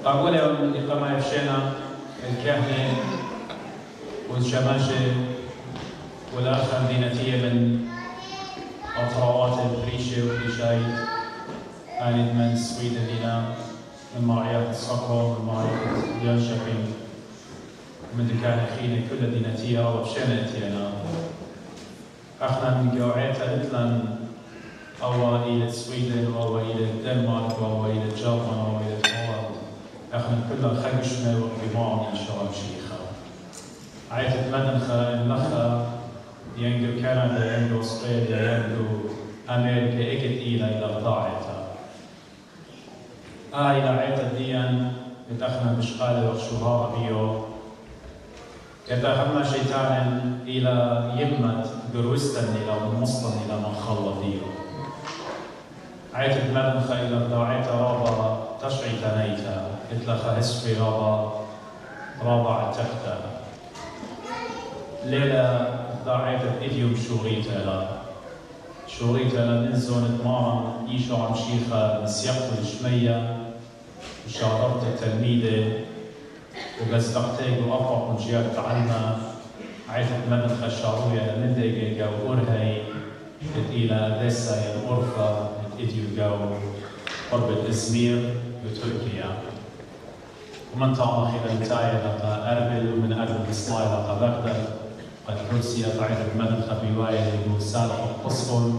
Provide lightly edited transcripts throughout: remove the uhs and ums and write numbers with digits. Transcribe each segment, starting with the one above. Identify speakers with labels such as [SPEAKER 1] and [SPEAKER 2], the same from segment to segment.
[SPEAKER 1] قابل يوم إقامة يفشينا الكهنة والشماشة والأخ دينتية من أطراوات بريشة وبريشاي آنت من سويدن هنا من مرعيات ستوكهولم من مرعيات جönköping من دكان خينة كل دينتية أو بشينا تينا احنا من قوعيتها إتلان أو إلى سويدن أو إلى الدنمارك أو إلى اليابان أو إلى هولندا احنا كلنا خمشنا وقمام إن شاء الله شيخا عيت مدنخا النخا ينجو كندا ينجو أستراليا ينجو أمريكا إكت إلى ضاعتها إلى عيت الدين إتخنا بشقالة وشهارة بيو كتاهمنا شيطانا إلى يمت قروستن إلى مصطن إلى مخلة ديو عيت المدنخة إلى ضاعت رابا تشعي تنيتا إتلخا هسفي رابا تحتا ليلة ضاعت إديوم شوريتا لا ننزون تمارا إيشو عم شيخة نسيقت الشمية وشاربت التلميذة وقصدقتك وأفرق وجيات تعلمة عيثت مدنخة الشاروية لمندقة قاو أرهي إلى ديسا أرفا إديو قاو قرب إزمير بتركيا ومن طعم خلال تاية لقى أربل ومن أربل إصلاي لقى بغداد قد روسيا عيثت مدنخة بواية وسالق القصر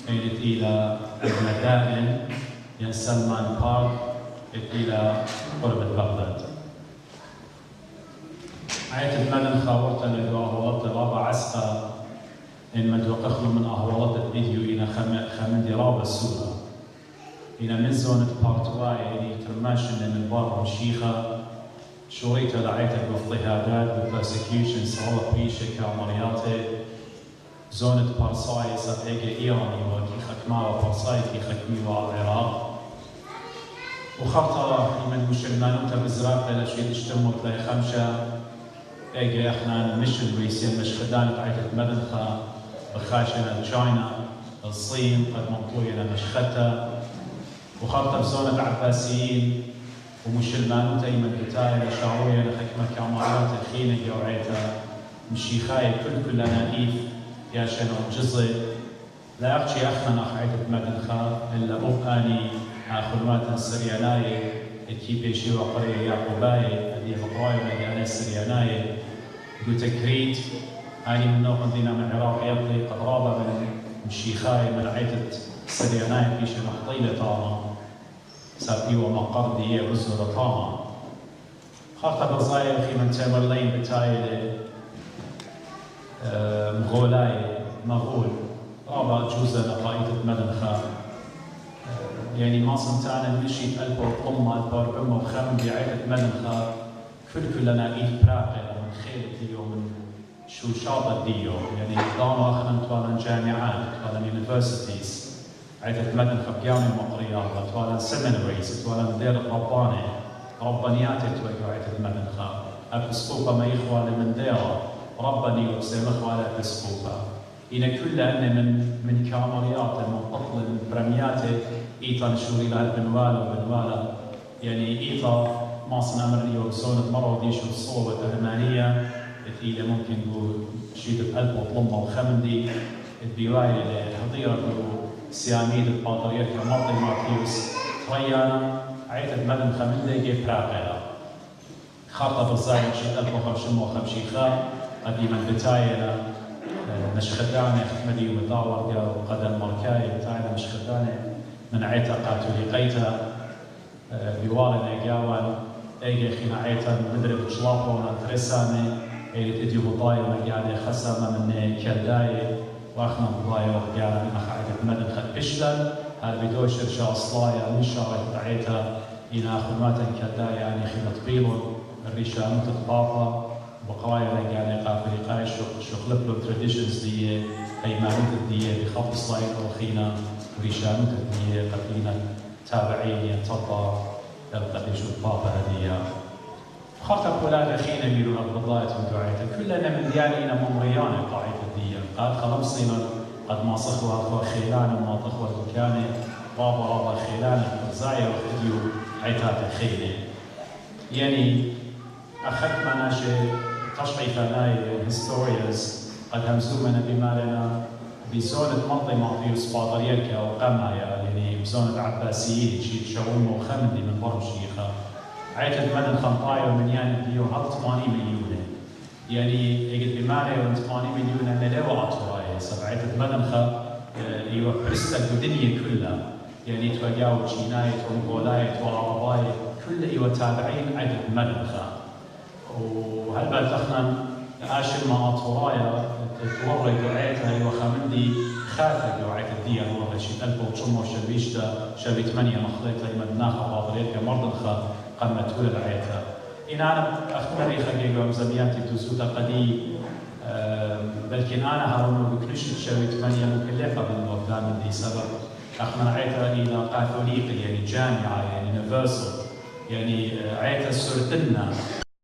[SPEAKER 1] كانت إلى المدائن ين سلمان بارك إلى قرب بغداد عيت المدنخة وقتا لدو أهوالات رابع عسقا إن مدوقخنا من أهوالات الفيديو إلى خمندي رابع السورة إلى من زونة بارتواي إلى ترماشن من بار مشيخة شوريتا لعيت باضطهادات وبرسكيوشن صالة بيشة كامرياتي زونة بارساي ساتيجا إيراني وكيخا كمارا بارساي كيخا كميوا العراق وخطة من مشلمانوتا بزراق لشيء تشتموا تلاقي خمسة اجي احنا نمشي الويسين مش خدان عيتة مدنخة بخاشنة تشاينا الصين قد منطوية مشختها وخطة بزونة عباسيين ومشلمانوتا يمن بتاية شعوية لخكمة كامارات الخينة جوعيتها مشيخاي كل نائف يا شنو جزء لا أخشي أخنا عيتة مدنخة إلا أبقاني آخذ السرياناية الكيبيشي وقرية يعقوباية هذه مقراية مديانة السرياناية بتكريت أني من نوع دينا من العراق يبقي قرابة من مشيخاي من عيتة السرياناية بيش محطيلة طاما سابي ومقر دي بزورة طاما خاطة بزايا في من تمرلين بتايلة مغول رابع جوزة لقائدة مدنخة يعني ما صنتانا مشيت ألبو طمة ألبو أمه وخمم بعيدة مدنخة كلنا إيد براقة من خير ديو من شو شاطر ديو يعني داما خدمت وانا جامعات وانا يونيفرسيتيز عيدة مدنخة بياني مقريات وانا سيميناريز وانا مدير ربانيات توقع عيدة مدنخة أبسقوبة ما يخوى من ديرة رباني وبسيمخوى لأبسقوبة إن كل أن من كامريات من قتل برمياته إيطا نشوري لها بنوالا يعني إيطا ما صنع مريو سونة مرة وديش الصوبة الألمانية إذا ممكن نقول شيء بقلب وطلمة وخمندي البواية الهضيرة سياميد الباطريركا مرضي ماركيوس تريانا عيت المدن خمندي جي براغيلا خاطة بالزايد شيء ألف وخمشم وخمشيخا قديما بتاينا مش خدانة خدمدي ومداور وقدم مركاي بتاعنا مش خدانة من عيتا قاتوليقيتا بوالنا جاوان ايجي خينا عيتا مدرب شلابونا ترساني ايجي اديو بضايا مجالي خسامة من كرداي واخنا بضايا وقالا من اخعيتا مدن خد بشلل هل بدوش ارشا اصلايا نشارة عيتا إنا أخدماتا كرداي يعني خينا طبيلون الريشا متطباطة بقايا لقاني قافريقاي شغلبلو تراديشنز دي اي معلومة دي بخط صلايا وخينا ريشانوت دي قدينا تابعين ينتظر القديش البابا هدية خاطر ولا خينا ميلون البضاية ودعايته كلنا من ديالينا ممريانا قاعدة دي قد خلصينا قد ما صخوا خيلانا ما تخوى كان بابا خيلانا زايا وخديو عتاد خيلي يعني أخذت معنا شيء تشريف ناي هيستورياز قد همزومنا بمالنا بزونة منطقة معطيه سباطريالكا وقامايا يعني بزونة عباسيين شي شاومة وخمدي من برم شيخة عيتت مدن خمطايا ومن يعني بيو هل 80 مليون يعني يجد بمالنا 80 مليون مليوة عطرايا سبعيتت مدن ايوه برستك الدنيا كلها يعني تواجاو تشيناي تونغولاي توعرباي كل ايوه تابعين عدد مدنخه وهل بعد اخنا اشر ما اطرايا توري دعيتها ايوه خامندي خافك دعيت الديار والله شي البو تشمو شبيشتا شبي 8 مخليت لي مدناخه باطريتها مردنخه قمت ولد عيتها ان انا اختاري خليقه مزمياتي تزوتا قدي بلكن انا هارون بكنشت شوي 8 مكلفه بالوقت من دي سبب اخنا عيتها الى كاثوليقي يعني جامعه يعني يونيفرسال يعني عيتها سرتنا